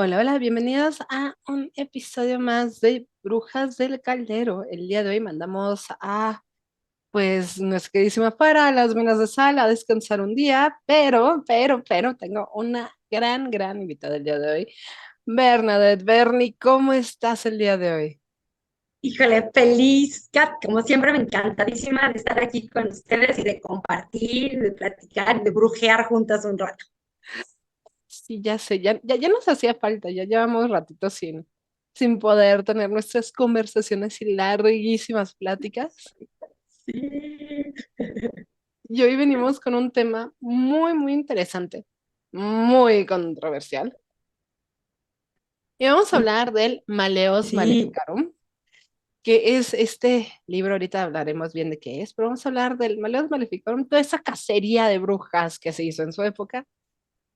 Hola, hola, bienvenidos a un episodio más de Brujas del Caldero. El día de hoy mandamos a, pues, nuestra queridísima Fara a las minas de sal a descansar un día, pero, tengo una gran invitada el día de hoy. Bernadette, Bernie, ¿cómo estás el día de hoy? Híjole, feliz, Kat, como siempre me encantadísima de estar aquí con ustedes y de compartir, de platicar, de brujear juntas un rato. Sí, ya sé, ya nos hacía falta, ya llevamos ratito sin poder tener nuestras conversaciones y larguísimas pláticas. Sí. Y hoy venimos con un tema muy interesante, muy controversial. Y vamos a hablar del Maleos Sí, Maleficarum, que es este libro, ahorita hablaremos bien de qué es, pero vamos a hablar del Maleos Maleficarum, toda esa cacería de brujas que se hizo en su época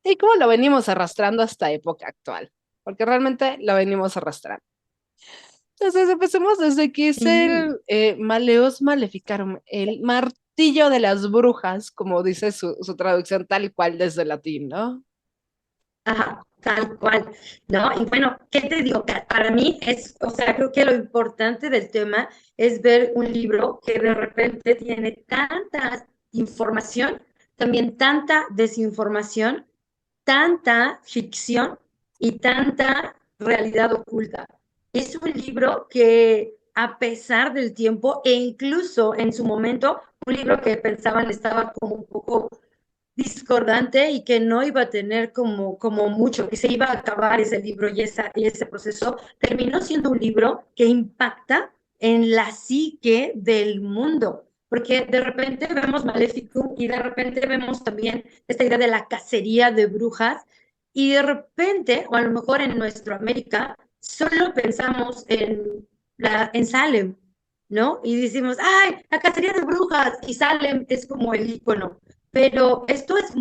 y cómo lo venimos arrastrando hasta época actual, porque realmente lo venimos arrastrando. Entonces empecemos desde que es sí. el Maleos Maleficarum, el martillo de las brujas, como dice su traducción tal cual desde el latín, ¿no? Ajá, tal cual, ¿no? Y bueno, ¿qué te digo? Para mí es, o sea, creo que lo importante del tema es ver un libro que de repente tiene tanta información, también tanta desinformación, tanta ficción y tanta realidad oculta. Es un libro que a pesar del tiempo e incluso en su momento, un libro que pensaban estaba como un poco discordante y que no iba a tener como mucho, que se iba a acabar ese libro y ese proceso, terminó siendo un libro que impacta en la psique del mundo. Porque de repente vemos Maleficum y de repente vemos también esta idea de la cacería de brujas y de repente, o a lo mejor en nuestra América, solo pensamos en Salem, ¿no? Y decimos, ¡ay, la cacería de brujas! Y Salem es como el icono, pero esto es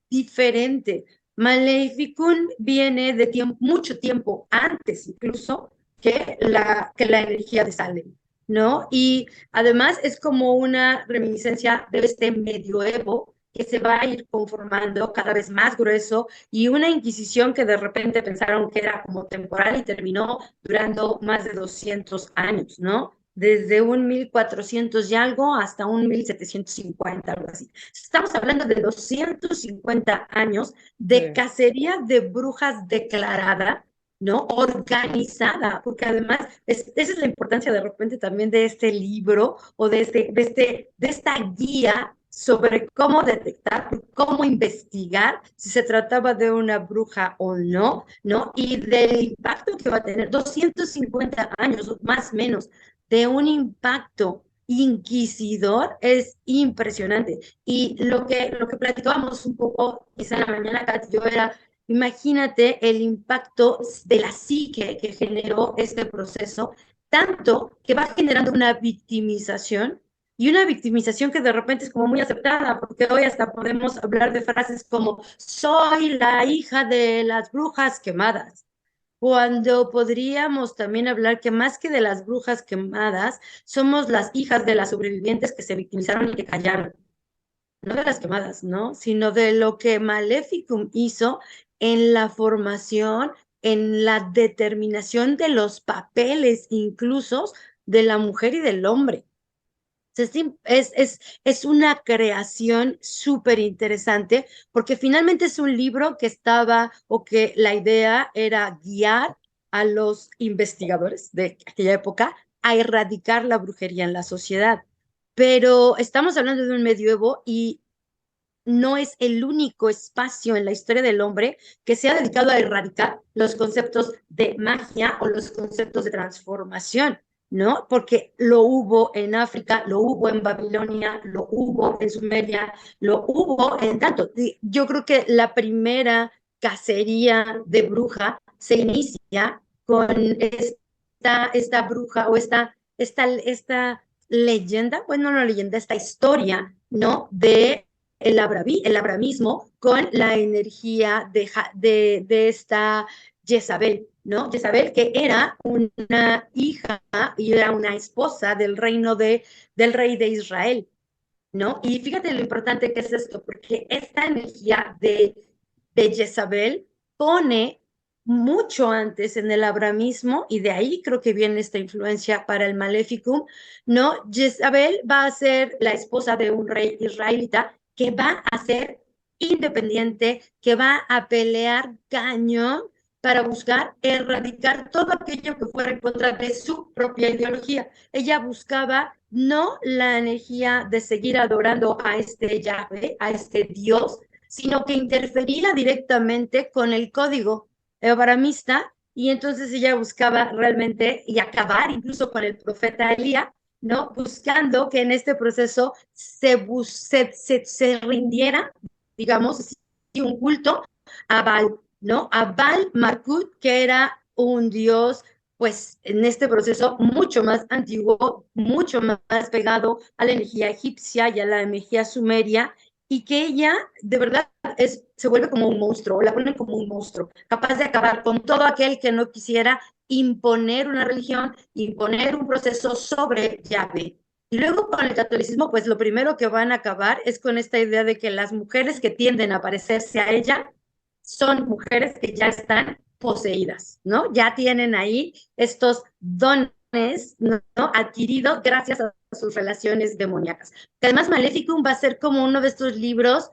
diferente. Maleficum viene de mucho tiempo antes incluso que la energía de Salem, ¿no? Y además es como una reminiscencia de este medioevo que se va a ir conformando cada vez más grueso y una Inquisición que de repente pensaron que era como temporal y terminó durando más de 200 años, ¿no? Desde un 1400 y algo hasta un 1750, algo así. Estamos hablando de 250 años de Sí. cacería de brujas declarada, ¿no? Organizada, porque además esa es la importancia de repente también de este libro o de esta guía sobre cómo detectar, cómo investigar si se trataba de una bruja o no, ¿no? Y del impacto que va a tener 250 años, más o menos, de un impacto inquisidor es impresionante. Y lo que platicábamos un poco, quizá en la mañana, Kat, yo era, imagínate el impacto de la psique que generó este proceso, tanto que va generando una victimización y una victimización que de repente es como muy aceptada, porque hoy hasta podemos hablar de frases como soy la hija de las brujas quemadas, cuando podríamos también hablar que más que de las brujas quemadas, somos las hijas de las sobrevivientes que se victimizaron y que callaron, no de las quemadas, ¿no? Sino de lo que Maleficum hizo en la formación, en la determinación de los papeles incluso de la mujer y del hombre. Es una creación súper interesante porque finalmente es un libro que estaba o que la idea era guiar a los investigadores de aquella época a erradicar la brujería en la sociedad. Pero estamos hablando de un medioevo y no es el único espacio en la historia del hombre que se ha dedicado a erradicar los conceptos de magia o los conceptos de transformación, ¿no? Porque lo hubo en África, lo hubo en Babilonia, lo hubo en Sumeria, lo hubo en tanto. Yo creo que la primera cacería de bruja se inicia con esta bruja o esta leyenda, bueno, no leyenda, esta historia, ¿no? De el abramismo con la energía de esta Jezabel, ¿no? Jezabel que era una hija y era una esposa del rey de Israel, ¿no? Y fíjate lo importante que es esto, porque esta energía de Jezabel pone mucho antes en el abramismo, y de ahí creo que viene esta influencia para el Maleficum, ¿no? Jezabel va a ser la esposa de un rey israelita que va a ser independiente, que va a pelear cañón para buscar erradicar todo aquello que fuera en contra de su propia ideología. Ella buscaba no la energía de seguir adorando a este Yahweh, a este Dios, sino que interfería directamente con el código abrahamista, y entonces ella buscaba realmente y acabar incluso con el profeta Elías, ¿no? Buscando que en este proceso se rindiera, digamos, un culto a Baal, ¿no? A Baal Markut, que era un dios, pues en este proceso mucho más antiguo, mucho más pegado a la energía egipcia y a la energía sumeria, y que ella de verdad se vuelve como un monstruo, la ponen como un monstruo, capaz de acabar con todo aquel que no quisiera imponer una religión, imponer un proceso sobre Yahvé. Y luego con el catolicismo, pues lo primero que van a acabar es con esta idea de que las mujeres que tienden a parecerse a ella son mujeres que ya están poseídas, ¿no? Ya tienen ahí estos dones, ¿no? Adquiridos gracias a sus relaciones demoníacas. Además, Maleficum va a ser como uno de estos libros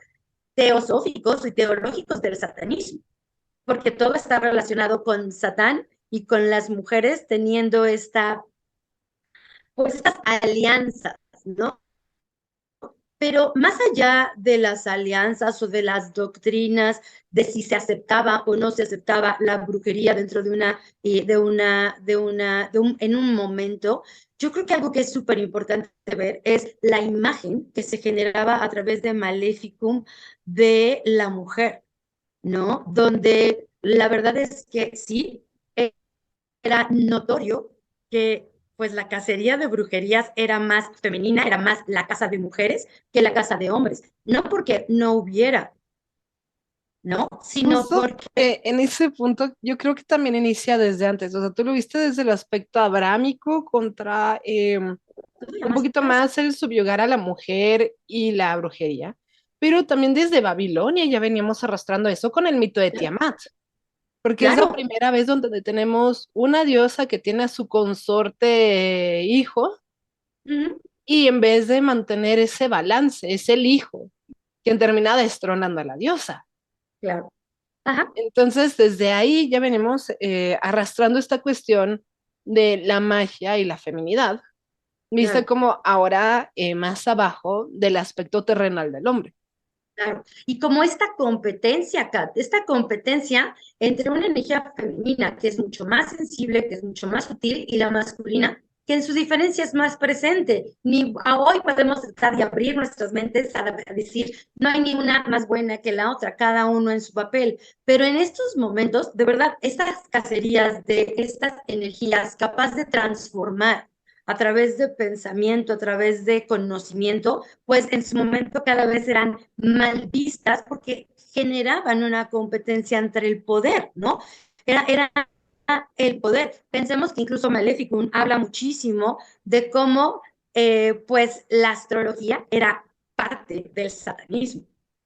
teosóficos y teológicos del satanismo, porque todo está relacionado con Satán y con las mujeres teniendo pues estas alianzas, ¿no? Pero más allá de las alianzas o de las doctrinas de si se aceptaba o no se aceptaba la brujería dentro en un momento, yo creo que algo que es súper importante ver es la imagen que se generaba a través de Maleficum de la mujer, ¿no? Donde la verdad es que sí, era notorio que pues la cacería de brujerías era más femenina, era más la casa de mujeres que la casa de hombres. No porque no hubiera, ¿no? Sino Justo porque... en ese punto, yo creo que también inicia desde antes, o sea, tú lo viste desde el aspecto abrámico contra un poquito más el subyugar a la mujer y la brujería, pero también desde Babilonia ya veníamos arrastrando eso con el mito de Tiamat, porque es la Claro, primera vez donde tenemos una diosa que tiene a su consorte hijo y en vez de mantener ese balance, es el hijo quien termina destronando a la diosa. claro. Ajá, Entonces, desde ahí ya venimos arrastrando esta cuestión de la magia y la feminidad, vista claro. como ahora más abajo del aspecto terrenal del hombre. Claro. Y como esta competencia, Kat, esta competencia entre una energía femenina que es mucho más sensible, que es mucho más sutil, y la masculina, que en su diferencia es más presente. Ni a hoy podemos tratar de abrir nuestras mentes a decir, no hay ni una más buena que la otra, cada uno en su papel. Pero en estos momentos, de verdad, estas cacerías de estas energías capaz de transformar a través de pensamiento, a través de conocimiento, pues en su momento cada vez eran mal vistas porque generaban una competencia entre el poder, ¿no? Era el poder. Pensemos que incluso Maleficum habla muchísimo de cómo, pues, la astrología era parte del satanismo,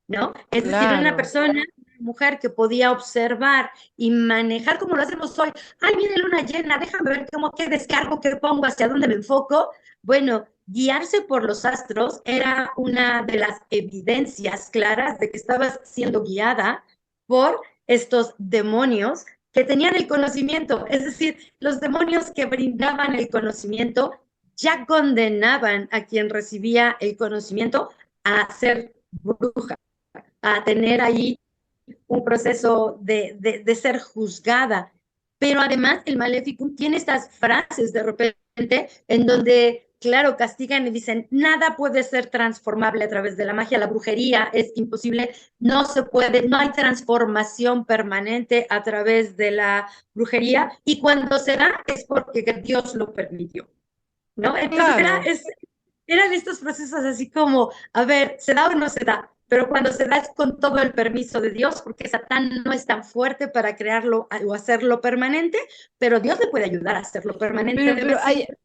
¿no? Es decir, una Claro. persona, una mujer que podía observar y manejar como lo hacemos hoy. Ay, viene luna llena, déjame ver cómo, qué descargo, qué pongo, hacia dónde me enfoco. Bueno, guiarse por los astros era una de las evidencias claras de que estabas siendo guiada por estos demonios que tenían el conocimiento. Es decir, los demonios que brindaban el conocimiento ya condenaban a quien recibía el conocimiento a ser bruja, a tener ahí un proceso de ser juzgada. Pero además el Maleficum tiene estas frases de repente en donde, claro, castigan y dicen, nada puede ser transformable a través de la magia, la brujería es imposible, no se puede, no hay transformación permanente a través de la brujería, y cuando se da es porque Dios lo permitió, ¿no? Entonces Claro. eran estos procesos así como, a ver, ¿se da o no se da? Pero cuando se da es con todo el permiso de Dios, porque Satán no es tan fuerte para crearlo o hacerlo permanente, pero Dios le puede ayudar a hacerlo permanente de Pero vez en cuando.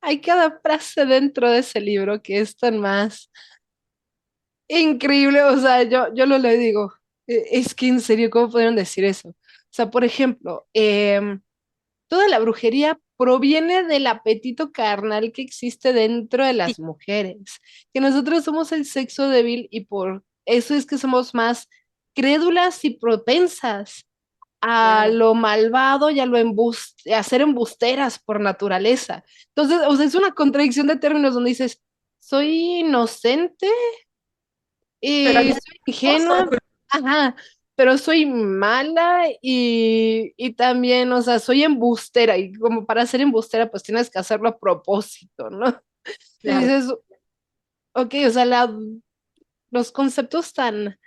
hay cada frase dentro de ese libro que es tan más increíble. O sea, yo lo leo y digo, Es que en serio, ¿cómo pudieron decir eso? sea, por ejemplo, toda la brujería proviene del apetito carnal que existe dentro de Sí, las mujeres, que nosotros somos el sexo débil y por eso es que somos más crédulas y propensas a claro, lo malvado y a a ser embusteras por naturaleza. Entonces, o sea, es una contradicción de términos donde dices, soy inocente pero al y mismo soy tiempo soy ingenua, ajá, pero soy mala y también, o sea, soy embustera y como para ser embustera, pues tienes que hacerlo a propósito, ¿no? Y claro. dices, ok, o sea, los conceptos tan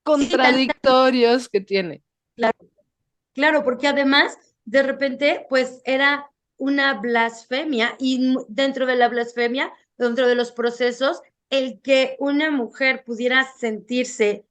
Sí, tan contradictorios que tiene. claro. Claro, porque además, de repente, pues era una blasfemia y dentro de la blasfemia, dentro de los procesos, el que una mujer pudiera sentirse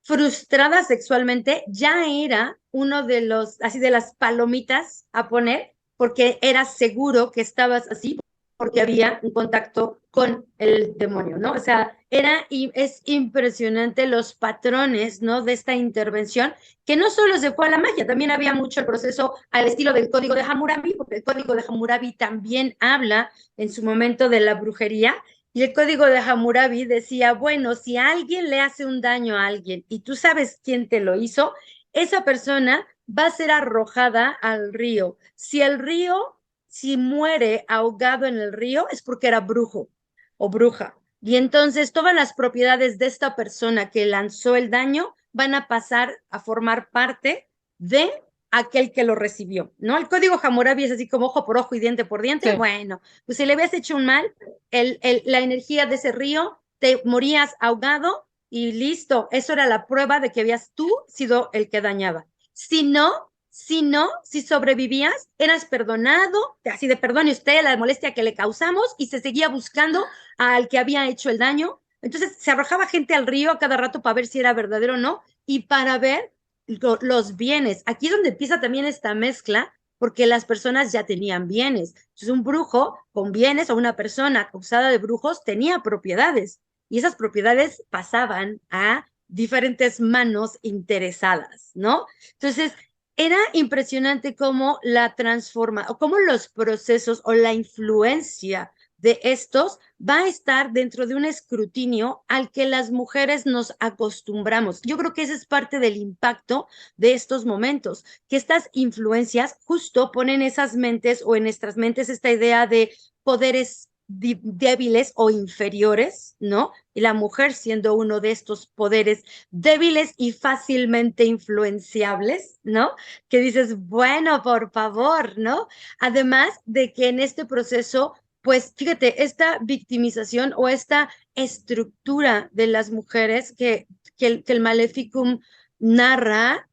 frustrada sexualmente ya era uno de los, así de las palomitas a poner, porque era seguro que estabas así, porque había un contacto con el demonio, ¿no? O sea, era y es impresionante los patrones, ¿no? De esta intervención, que no solo se fue a la magia, también había mucho el proceso al estilo del Código de Hammurabi, porque el Código de Hammurabi también habla en su momento de la brujería, y el código de Hammurabi decía, bueno, si alguien le hace un daño a alguien y tú sabes quién te lo hizo, esa persona va a ser arrojada al río. Si muere ahogado en el río, es porque era brujo o bruja. Y entonces todas las propiedades de esta persona que lanzó el daño van a pasar a formar parte de aquel que lo recibió, ¿no? El código Hammurabi es así como ojo por ojo y diente por diente. Sí. Bueno, pues si le habías hecho un mal, la energía de ese río, te morías ahogado y listo. Eso era la prueba de que habías tú sido el que dañaba. Si sobrevivías, eras perdonado, así de perdone usted la molestia que le causamos y se seguía buscando al que había hecho el daño. Entonces se arrojaba gente al río a cada rato para ver si era verdadero o no y para ver los bienes. Aquí es donde empieza también esta mezcla porque las personas ya tenían bienes. Entonces, un brujo con bienes o una persona acusada de brujos tenía propiedades y esas propiedades pasaban a diferentes manos interesadas, ¿no? Entonces, era impresionante cómo la transforma o cómo los procesos o la influencia de estos va a estar dentro de un escrutinio al que las mujeres nos acostumbramos. Yo creo que ese es parte del impacto de estos momentos, que estas influencias justo ponen esas mentes o en nuestras mentes esta idea de poderes débiles o inferiores, ¿no? Y la mujer siendo uno de estos poderes débiles y fácilmente influenciables, ¿no? Que dices, bueno, por favor, ¿no? Además de que en este proceso, pues fíjate, esta victimización o esta estructura de las mujeres que el Maleficum narra,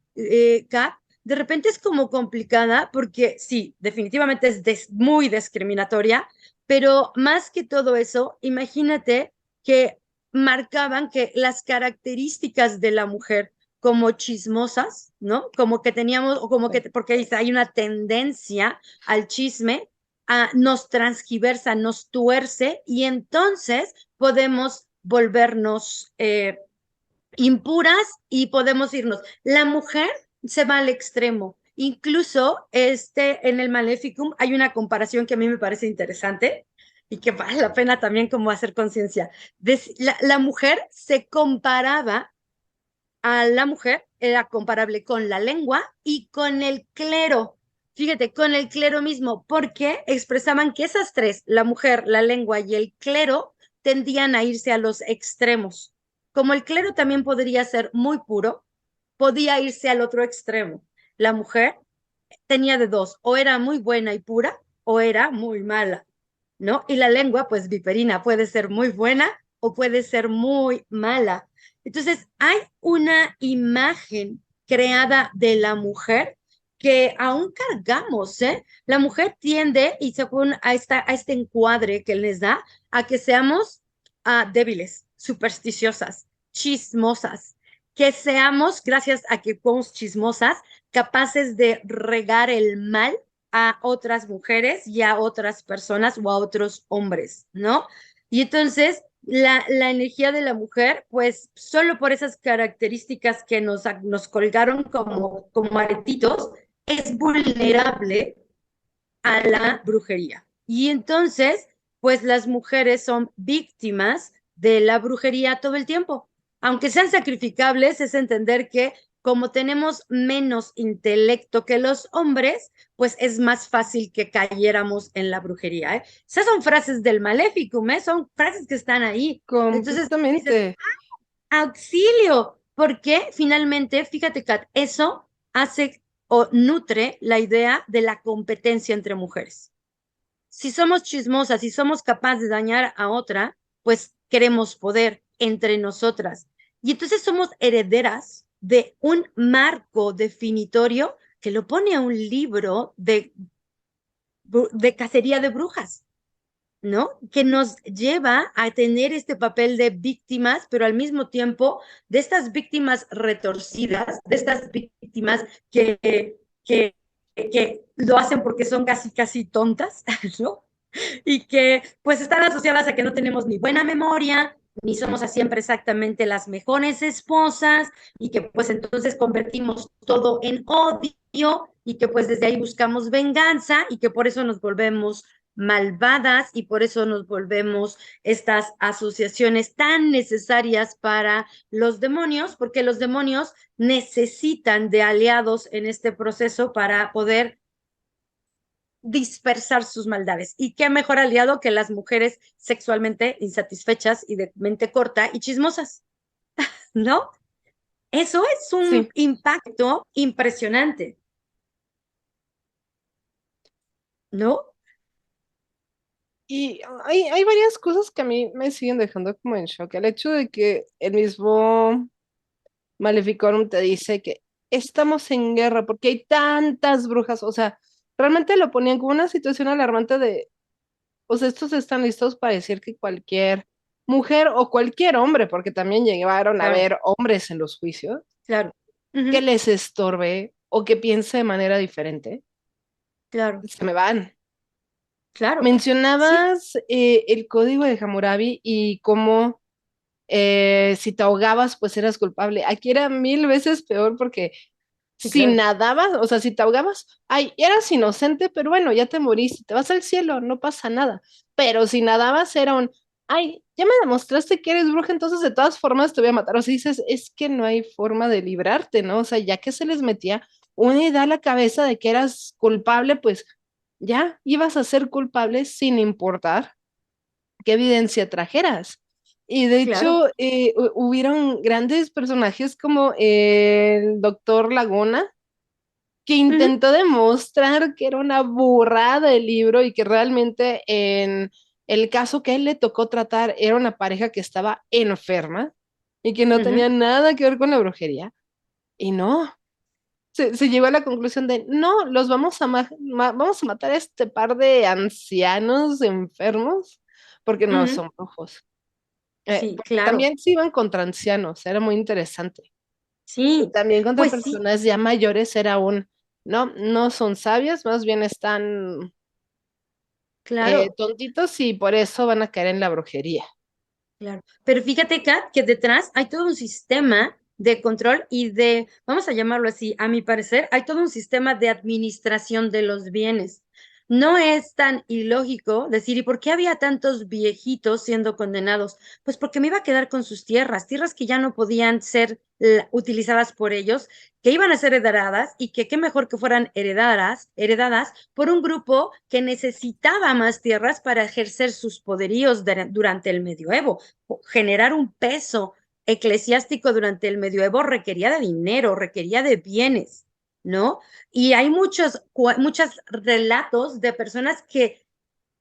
Kat, de repente es como complicada porque sí, definitivamente es muy discriminatoria, pero más que todo eso, imagínate que marcaban que las características de la mujer como chismosas, ¿no? Como que teníamos, o como que, porque dice, hay una tendencia al chisme, nos transgiversa, nos tuerce y entonces podemos volvernos impuras y podemos irnos. La mujer se va al extremo. Incluso en el Maleficum hay una comparación que a mí me parece interesante y que vale la pena también como hacer conciencia. La mujer se comparaba a la mujer, era comparable con la lengua y con el clero. Fíjate, con el clero mismo, porque expresaban que esas tres, la mujer, la lengua y el clero, tendían a irse a los extremos. Como el clero también podría ser muy puro, podía irse al otro extremo. La mujer tenía de dos, o era muy buena y pura, o era muy mala, ¿no? Y la lengua, pues viperina, puede ser muy buena o puede ser muy mala. Entonces, hay una imagen creada de la mujer que aún cargamos, ¿eh? La mujer tiende, y según a este encuadre que les da, a que seamos débiles, supersticiosas, chismosas, que seamos, gracias a que somos chismosas, capaces de regar el mal a otras mujeres y a otras personas o a otros hombres, ¿no? Y entonces la energía de la mujer, pues solo por esas características que nos colgaron como aretitos, es vulnerable a la brujería. Y entonces, pues las mujeres son víctimas de la brujería todo el tiempo. Aunque sean sacrificables, es entender que como tenemos menos intelecto que los hombres, pues es más fácil que cayéramos en la brujería. ¿Eh? Esas son frases del Maleficum, ¿eh? Son frases que están ahí. Entonces dices, Completamente. auxilio, porque finalmente, fíjate, Kat, eso hace o nutre la idea de la competencia entre mujeres. Si somos chismosas, si somos capaces de dañar a otra, pues queremos poder entre nosotras. Y entonces somos herederas de un marco definitorio que lo pone a un libro de cacería de brujas. ¿No? Que nos lleva a tener este papel de víctimas, pero al mismo tiempo de estas víctimas retorcidas, de estas víctimas que, que lo hacen porque son casi, casi tontas, ¿no? Y que pues están asociadas a que no tenemos ni buena memoria, ni somos siempre exactamente las mejores esposas, y que pues entonces convertimos todo en odio, y que pues desde ahí buscamos venganza, y que por eso nos volvemos malvadas y por eso nos volvemos estas asociaciones tan necesarias para los demonios, porque los demonios necesitan de aliados en este proceso para poder dispersar sus maldades. Y qué mejor aliado que las mujeres sexualmente insatisfechas y de mente corta y chismosas, ¿no? Eso es un Sí. impacto impresionante, ¿no? Y hay varias cosas que a mí me siguen dejando como en shock. El hecho de que el mismo Maleficorum te dice que estamos en guerra porque hay tantas brujas. O sea, realmente lo ponían como una situación alarmante de, o sea, estos están listos para decir que cualquier mujer o cualquier hombre, porque también llegaron a Claro, ver hombres en los juicios, claro. que Ujú, les estorbe o que piense de manera diferente, claro, se me van. claro. Sí, Mencionabas el código de Hammurabi y cómo si te ahogabas, pues eras culpable. Aquí era mil veces peor porque sí, si claro. nadabas, o sea, si te ahogabas, ay, eras inocente, pero bueno, ya te moriste, te vas al cielo, no pasa nada. Pero si nadabas era un, ay, ya me demostraste que eres bruja, entonces de todas formas te voy a matar. O sea, dices, es que no hay forma de librarte, ¿no? O sea, ya que se les metía una idea a la cabeza de que eras culpable, pues ya ibas a ser culpable sin importar qué evidencia trajeras. Y de Claro. hecho, hubieron grandes personajes como el doctor Laguna, que Ujú, intentó demostrar que era una burrada el libro y que realmente en el caso que a él le tocó tratar era una pareja que estaba enferma y que no ujú. tenía nada que ver con la brujería. Y no, se llegó a la conclusión de, no, los vamos a matar a este par de ancianos enfermos porque no Ujú. son brujos. Sí, Porque claro. también se iban contra ancianos, era muy interesante. Y Sí, también contra pues sí, personas ya mayores era un, no, no son sabias, más bien están claro. tontitos y por eso van a caer en la brujería. Claro, pero fíjate, Kat, que detrás hay todo un sistema de control y de, vamos a llamarlo así, a mi parecer, hay todo un sistema de administración de los bienes. No es tan ilógico decir, ¿y por qué había tantos viejitos siendo condenados? Pues porque me iba a quedar con sus tierras, tierras que ya no podían ser utilizadas por ellos, que iban a ser heredadas y que qué mejor que fueran heredadas por un grupo que necesitaba más tierras para ejercer sus poderíos durante el medioevo. Generar un peso eclesiástico durante el medioevo requería de dinero, requería de bienes, ¿no? Y hay muchos relatos de personas que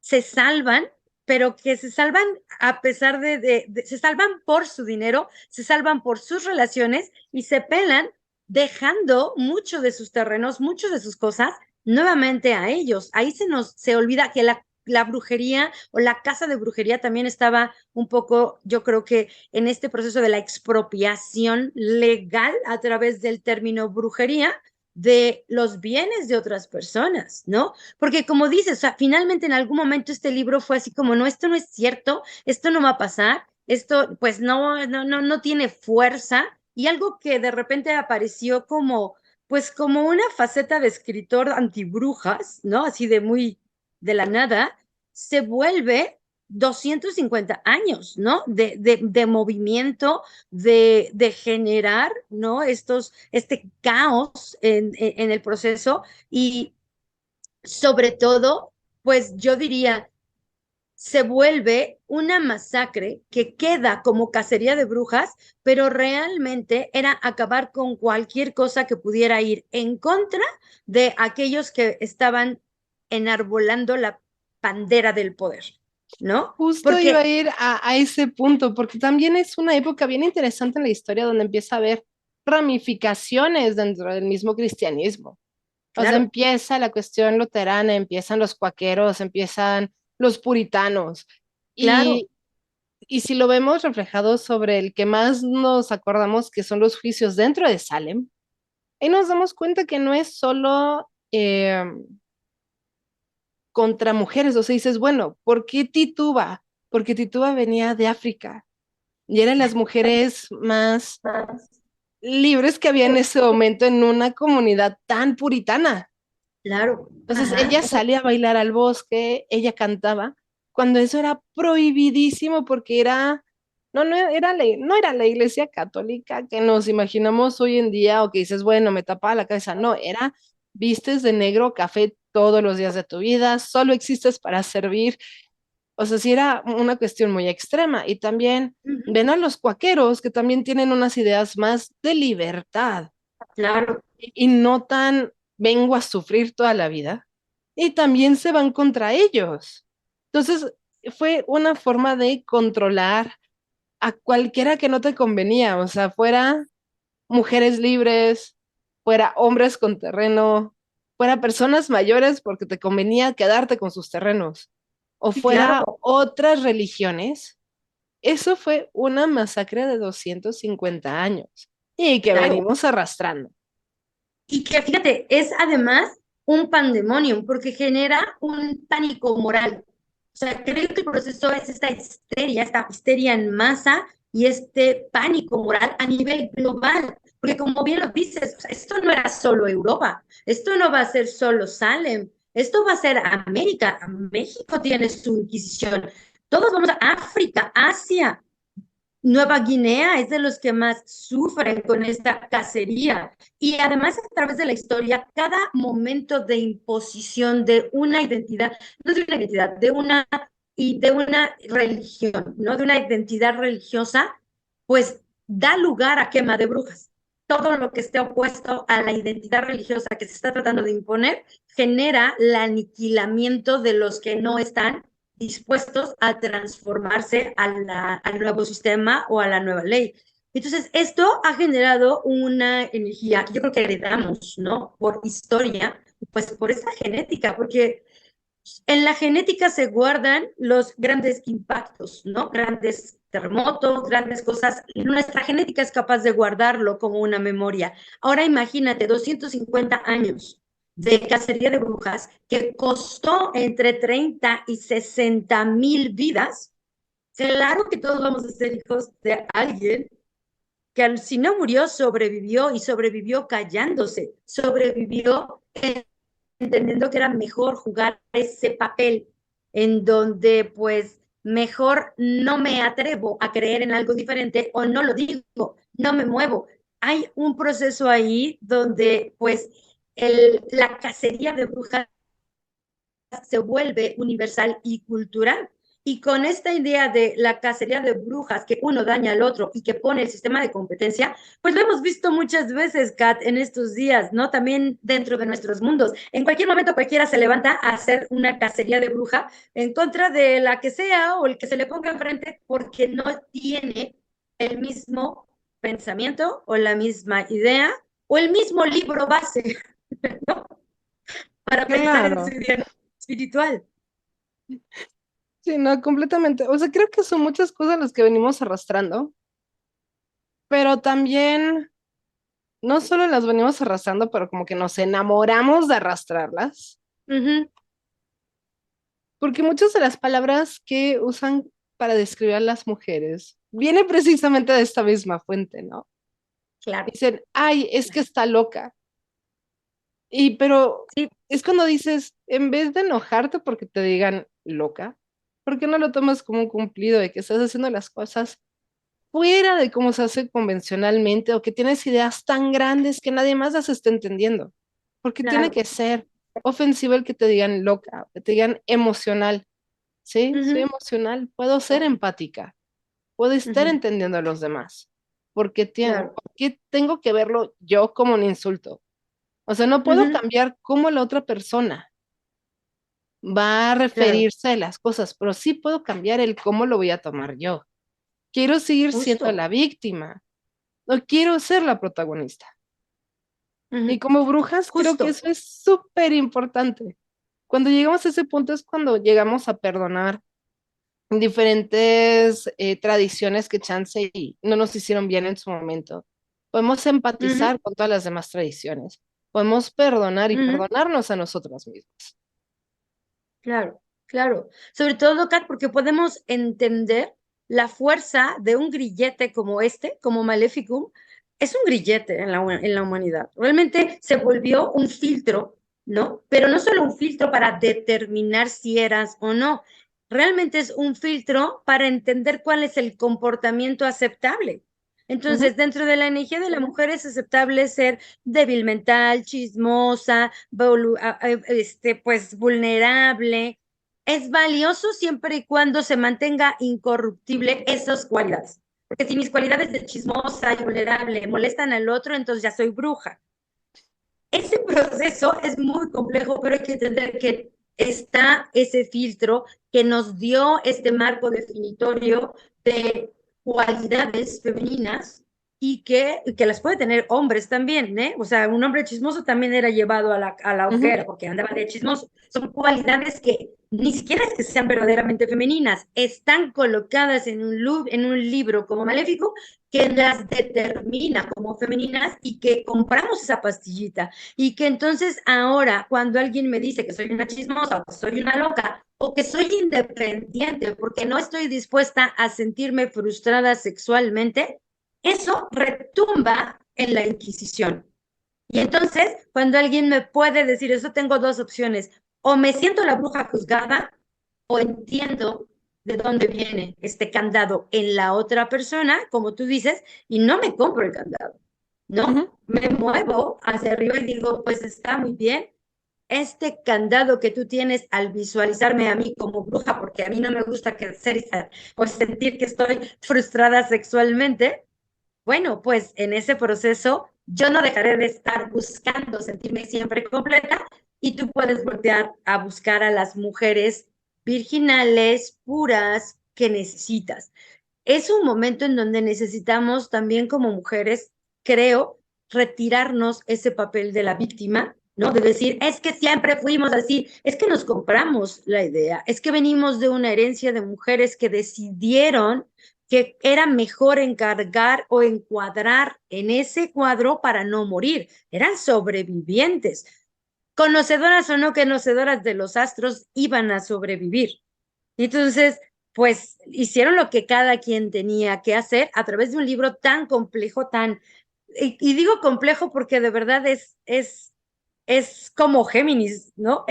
se salvan, pero que se salvan a pesar se salvan por su dinero, se salvan por sus relaciones y se pelan dejando mucho de sus terrenos, muchas de sus cosas nuevamente a ellos. Ahí se olvida que la brujería o la casa de brujería también estaba un poco, yo creo que en este proceso de la expropiación legal a través del término brujería, de los bienes de otras personas, ¿no? Porque como dices, o sea, finalmente en algún momento este libro fue así como, no, esto no es cierto, esto no va a pasar, esto pues no tiene fuerza, y algo que de repente apareció como, pues como una faceta de escritor antibrujas, ¿no? Así de muy de la nada, se vuelve 250 años, ¿no? De movimiento, de generar, ¿no? Este caos en el proceso y sobre todo, pues yo diría, se vuelve una masacre que queda como cacería de brujas, pero realmente era acabar con cualquier cosa que pudiera ir en contra de aquellos que estaban enarbolando la bandera del poder, ¿no? Justo iba a Porque, ir a ese punto, porque también es una época bien interesante en la historia donde empieza a haber ramificaciones dentro del mismo cristianismo. O sea, claro, empieza la cuestión luterana, empiezan los cuaqueros, empiezan los puritanos. claro, Y, y si lo vemos reflejado sobre el que más nos acordamos, que son los juicios dentro de Salem, ahí nos damos cuenta que no es solo contra mujeres. O sea, dices, bueno, ¿por qué Tituba? Porque Tituba venía de África y eran las mujeres más libres que había en ese momento en una comunidad tan puritana. claro, Entonces ajá, ella salía a bailar al bosque, ella cantaba, cuando eso era prohibidísimo porque era, no era la iglesia católica que nos imaginamos hoy en día o que dices, bueno, me tapaba la cabeza, no, era vistes de negro café todos los días de tu vida, solo existes para servir, o sea, sí era una cuestión muy extrema. Y también ujú, ven a los cuaqueros que también tienen unas ideas más de libertad claro, y no tan vengo a sufrir toda la vida, y también se van contra ellos. Entonces, fue una forma de controlar a cualquiera que no te convenía, o sea, fuera mujeres libres, fuera hombres con terreno, fuera personas mayores porque te convenía quedarte con sus terrenos, o sí, claro. fuera otras religiones. Eso fue una masacre de 250 años y que Claro, venimos arrastrando. y que fíjate, es además un pandemonium porque genera un pánico moral. O sea, creo que el proceso es esta histeria en masa y este pánico moral a nivel global. Porque como bien lo dices, o sea, esto no era solo Europa, esto no va a ser solo Salem, esto va a ser América, México tiene su Inquisición, todos vamos a África, Asia, Nueva Guinea es de los que más sufren con esta cacería. Y además, a través de la historia, cada momento de imposición de una identidad, no de una identidad, de una religión, ¿no? De una identidad religiosa, pues da lugar a quema de brujas. Todo lo que esté opuesto a la identidad religiosa que se está tratando de imponer genera el aniquilamiento de los que no están dispuestos a transformarse al nuevo sistema o a la nueva ley. Entonces, esto ha generado una energía que yo creo que heredamos, ¿no? Por historia, pues por esta genética, porque en la genética se guardan los grandes impactos, ¿no? Grandes terremotos, grandes cosas. Nuestra genética es capaz de guardarlo como una memoria. Ahora imagínate, 250 años de cacería de brujas que costó entre 30 y 60,000 vidas. Claro que todos vamos a ser hijos de alguien que si no murió, sobrevivió y sobrevivió callándose, sobrevivió entendiendo que era mejor jugar ese papel en donde pues mejor no me atrevo a creer en algo diferente o no lo digo, no me muevo. Hay un proceso ahí donde pues la cacería de brujas se vuelve universal y cultural. Y con esta idea de la cacería de brujas, que uno daña al otro y que pone el sistema de competencia, pues lo hemos visto muchas veces, Kat, en estos días, ¿no? También dentro de nuestros mundos. En cualquier momento cualquiera se levanta a hacer una cacería de bruja en contra de la que sea o el que se le ponga enfrente porque no tiene el mismo pensamiento o la misma idea o el mismo libro base, ¿no? Para pensar en su Claro. idea espiritual. Sí, no, completamente. O sea, creo que son muchas cosas las que venimos arrastrando, pero también no solo las venimos arrastrando, pero como que nos enamoramos de arrastrarlas, Ujú, porque muchas de las palabras que usan para describir a las mujeres vienen precisamente de esta misma fuente, ¿no? claro, Dicen, ay, es que claro. está loca. Y pero Sí, es cuando dices, en vez de enojarte porque te digan loca, ¿por qué no lo tomas como un cumplido de que estás haciendo las cosas fuera de cómo se hace convencionalmente o que tienes ideas tan grandes que nadie más las está entendiendo? Porque tiene claro. que ser ofensivo el que te digan loca, que te digan emocional. Sí, soy Ujú, emocional, puedo ser empática, puedo estar ujú, entendiendo a los demás. claro. ¿Por qué tengo que verlo yo como un insulto? O sea, no puedo Ujú, cambiar cómo la otra persona va a claro, referirse a las cosas, pero sí puedo cambiar el cómo lo voy a tomar yo. Quiero seguir siendo justo. la víctima, no quiero ser la protagonista. Y Ujú, como brujas, creo que justo. eso es súper importante. Cuando llegamos a ese punto es cuando llegamos a perdonar diferentes tradiciones que chance y no nos hicieron bien en su momento. Podemos Ujú, empatizar con todas las demás tradiciones. Podemos perdonar y ujú, perdonarnos a nosotras mismas. claro, claro. Sobre todo, Kat, porque podemos entender la fuerza de un grillete como este, como Maleficum. Es un grillete en en la humanidad. Realmente se volvió un filtro, ¿no? Pero no solo un filtro para determinar si eras o no. Realmente es un filtro para entender cuál es el comportamiento aceptable. Ujú, Entonces, dentro de la energía de la mujer es aceptable ser débil mental, chismosa, pues vulnerable. Es valioso siempre y cuando se mantenga incorruptible esas cualidades. Porque si mis cualidades de chismosa y vulnerable molestan al otro, entonces ya soy bruja. Ese proceso es muy complejo, pero hay que entender que está ese filtro que nos dio este marco definitorio de cualidades femeninas y que las puede tener hombres también, ¿eh? O sea, un hombre chismoso también era llevado a a la ujú. hoguera porque andaba de chismoso. Son cualidades que ni siquiera es que sean verdaderamente femeninas, están colocadas en en un libro como Maléfico que las determina como femeninas y que compramos esa pastillita y que entonces ahora cuando alguien me dice que soy una chismosa o que soy una loca o que soy independiente porque no estoy dispuesta a sentirme frustrada sexualmente, eso retumba en la Inquisición. Y entonces, cuando alguien me puede decir eso, tengo dos opciones. O me siento la bruja juzgada o entiendo de dónde viene este candado en la otra persona, como tú dices, y no me compro el candado. Ujú. No, me muevo hacia arriba y digo, pues está muy bien. Este candado que tú tienes al visualizarme a mí como bruja, porque a mí no me gusta que ser, pues sentir que estoy frustrada sexualmente, bueno, pues en ese proceso yo no dejaré de estar buscando sentirme siempre completa y tú puedes voltear a buscar a las mujeres virginales, puras, que necesitas. Es un momento en donde necesitamos también como mujeres, creo, retirarnos ese papel de la víctima, ¿no? De decir, es que siempre fuimos así, es que nos compramos la idea, es que venimos de una herencia de mujeres que decidieron que era mejor encargar o encuadrar en ese cuadro para no morir. Eran sobrevivientes. Conocedoras o no conocedoras de los astros, iban a sobrevivir. Entonces, pues hicieron lo que cada quien tenía que hacer a través de un libro tan complejo, y digo complejo porque de verdad es como Géminis, ¿no?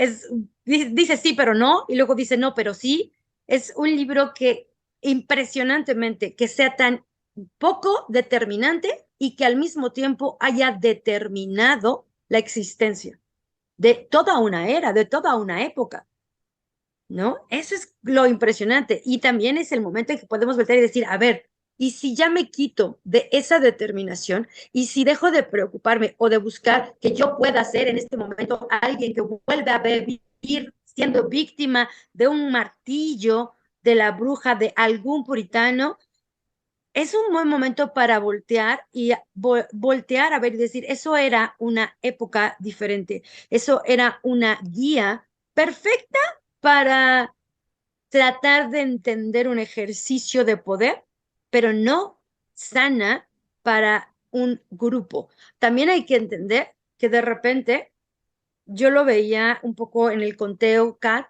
Dice sí, pero no, y luego dice no, pero sí. Es un libro que impresionantemente, que sea tan poco determinante y que al mismo tiempo haya determinado la existencia de toda una era, de toda una época. ¿No? Eso es lo impresionante. Y también es el momento en que podemos volver y decir, a ver, y si ya me quito de esa determinación, y si dejo de preocuparme o de buscar que yo pueda ser en este momento alguien que vuelva a vivir siendo víctima de un martillo, de la bruja, de algún puritano, es un buen momento para voltear y voltear a ver y decir, eso era una época diferente, eso era una guía perfecta para tratar de entender un ejercicio de poder, pero no sana para un grupo. También hay que entender que de repente yo lo veía un poco en el conteo, Kat,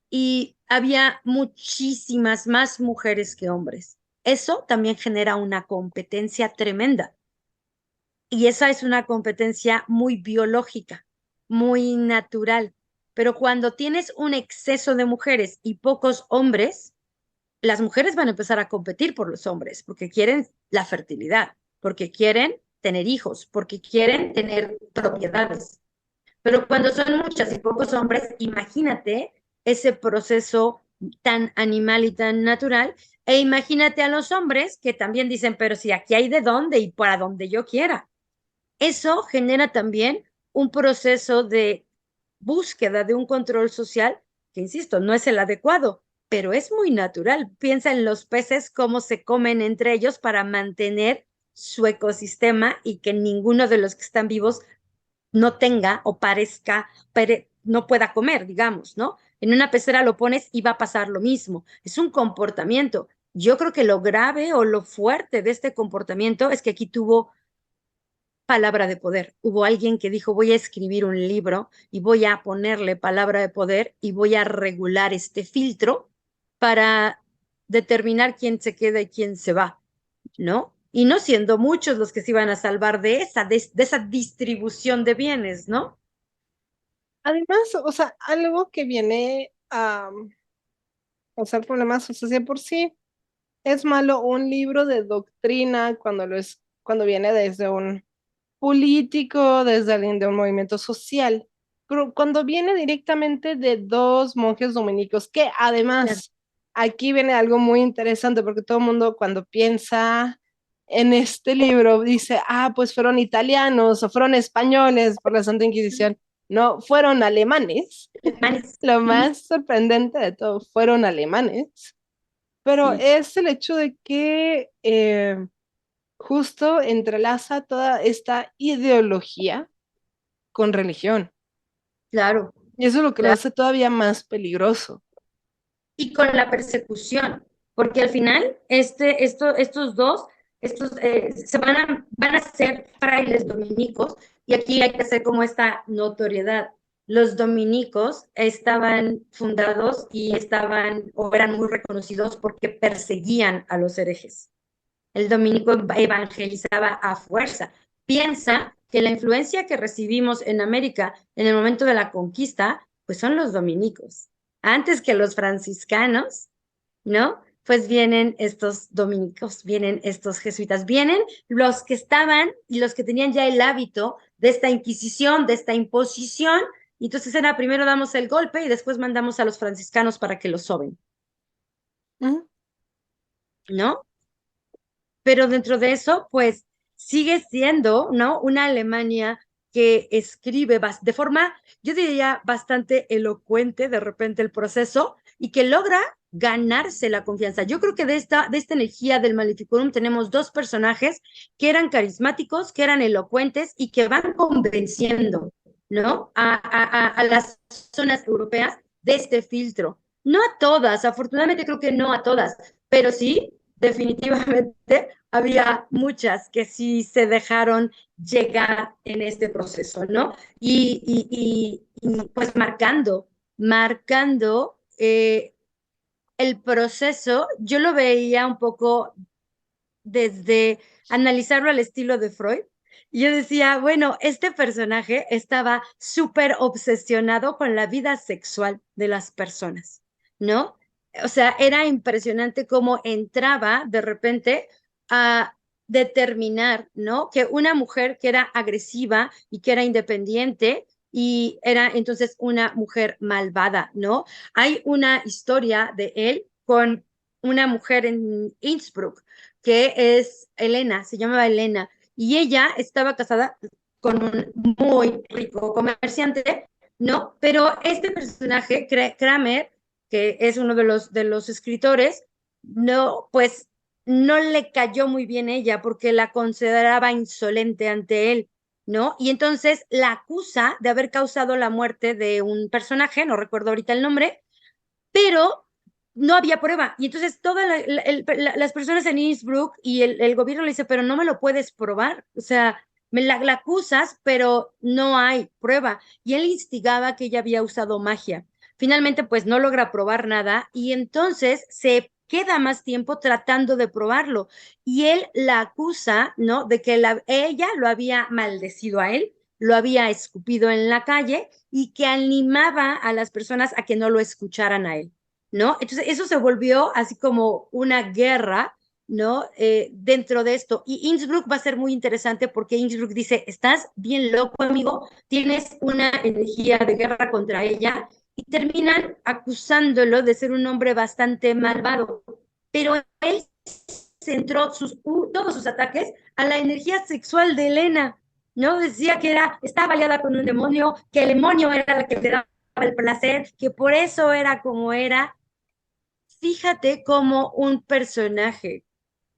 y había muchísimas más mujeres que hombres. Eso también genera una competencia tremenda. Y esa es una competencia muy biológica, muy natural. Pero cuando tienes un exceso de mujeres y pocos hombres, las mujeres van a empezar a competir por los hombres, porque quieren la fertilidad, porque quieren tener hijos, porque quieren tener propiedades. Pero cuando son muchas y pocos hombres, imagínate ese proceso tan animal y tan natural, e imagínate a los hombres que también dicen, pero si aquí hay de dónde y para donde yo quiera. Eso genera también un proceso de búsqueda de un control social que, insisto, no es el adecuado, pero es muy natural. Piensa en los peces, cómo se comen entre ellos para mantener su ecosistema y que ninguno de los que están vivos no tenga o parezca, no pueda comer, digamos, ¿no? En una pecera lo pones y va a pasar lo mismo. Es un comportamiento. Yo creo que lo grave o lo fuerte de este comportamiento es que aquí tuvo palabra de poder. Hubo alguien que dijo, voy a escribir un libro y voy a ponerle palabra de poder y voy a regular este filtro para determinar quién se queda y quién se va, ¿no? Y no siendo muchos los que se iban a salvar de esa distribución de bienes, ¿no? Además, o sea, algo que viene a causar problemas, o sea, si de por sí es malo un libro de doctrina cuando viene desde un político, desde alguien de un movimiento social, pero cuando viene directamente de dos monjes dominicos, que Claro. además aquí viene algo muy interesante porque todo el mundo cuando piensa en este libro dice, ah, pues fueron italianos o fueron españoles por la Santa Inquisición. No, fueron alemanes. Alemanes. Lo Ujú. más sorprendente de todo, fueron alemanes, pero Sí, es el hecho de que justo entrelaza toda esta ideología con religión. claro, Y eso es lo que lo claro. hace todavía más peligroso. Y con la persecución, porque al final estos dos van a ser frailes dominicos, y aquí hay que hacer como esta notoriedad. Los dominicos estaban fundados y estaban o eran muy reconocidos porque perseguían a los herejes. El dominico evangelizaba a fuerza. Piensa que la influencia que recibimos en América en el momento de la conquista, pues son los dominicos. Antes que los franciscanos, ¿no? Pues vienen estos dominicos, vienen estos jesuitas, vienen los que estaban y los que tenían ya el hábito de esta inquisición, de esta imposición. Y entonces era primero damos el golpe y después mandamos a los franciscanos para que los soben, Ujú. ¿no? Pero dentro de eso, pues sigue siendo, ¿no? Una Alemania que escribe de forma, yo diría, bastante elocuente de repente el proceso y que logra ganarse la confianza. Yo creo que de esta energía del Maleficorum tenemos dos personajes que eran carismáticos, que eran elocuentes y que van convenciendo, ¿no? A las zonas europeas de este filtro. No a todas, afortunadamente creo que no a todas, pero sí, definitivamente había muchas que sí se dejaron llegar en este proceso, ¿no? Y pues marcando el proceso, yo lo veía un poco desde analizarlo al estilo de Freud. Y yo decía, bueno, este personaje estaba súper obsesionado con la vida sexual de las personas, ¿no? O sea, era impresionante cómo entraba de repente a determinar, ¿no? Que una mujer que era agresiva y que era independiente y era entonces una mujer malvada, ¿no? Hay una historia de él con una mujer en Innsbruck que es Elena, se llamaba Elena, y ella estaba casada con un muy rico comerciante, ¿no? Pero este personaje, Kramer, que es uno de los escritores, no, pues no le cayó muy bien ella porque la consideraba insolente ante él, ¿no? Y entonces la acusa de haber causado la muerte de un personaje, no recuerdo ahorita el nombre, pero no había prueba. Y entonces todas las personas en Innsbruck y el gobierno le dice, pero no me lo puedes probar. O sea, la acusas, pero no hay prueba. Y él instigaba que ella había usado magia. Finalmente, pues no logra probar nada y entonces se queda más tiempo tratando de probarlo. Y él la acusa, ¿no? De que ella lo había maldecido a él, lo había escupido en la calle y que animaba a las personas a que no lo escucharan a él. ¿No? Entonces eso se volvió así como una guerra, ¿no? Dentro de esto. Y Innsbruck va a ser muy interesante porque Innsbruck dice, estás bien loco, amigo, tienes una energía de guerra contra ella y terminan acusándolo de ser un hombre bastante malvado. Pero él centró todos sus ataques a la energía sexual de Elena, ¿no? Decía que estaba aliada con un demonio, que el demonio era el que te daba el placer, que por eso era como era. Fíjate cómo un personaje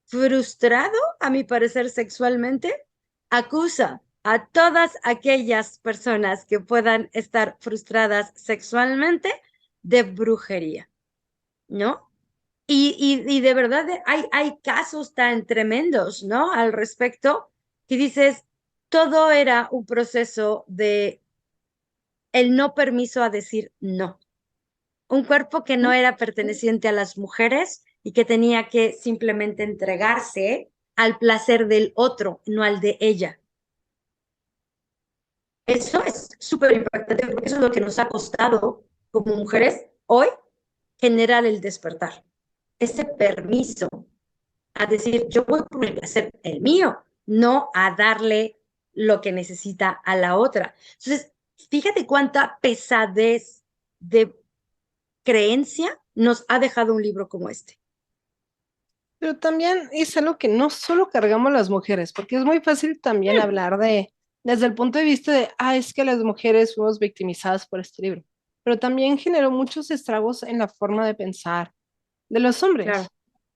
frustrado, a mi parecer sexualmente, acusa a todas aquellas personas que puedan estar frustradas sexualmente de brujería, ¿no? Y de verdad hay casos tan tremendos, ¿no? Al respecto, que dices, todo era un proceso de el no permiso a decir no. Un cuerpo que no era perteneciente a las mujeres y que tenía que simplemente entregarse al placer del otro, no al de ella. Eso es súper impactante porque eso es lo que nos ha costado como mujeres hoy generar el despertar. Ese permiso a decir, yo voy por el placer, el mío, no a darle lo que necesita a la otra. Entonces, fíjate cuánta pesadez de creencia nos ha dejado un libro como este. Pero también es algo que no solo cargamos las mujeres, porque es muy fácil también hablar desde el punto de vista de, es que las mujeres fuimos victimizadas por este libro, pero también generó muchos estragos en la forma de pensar de los Claro, hombres,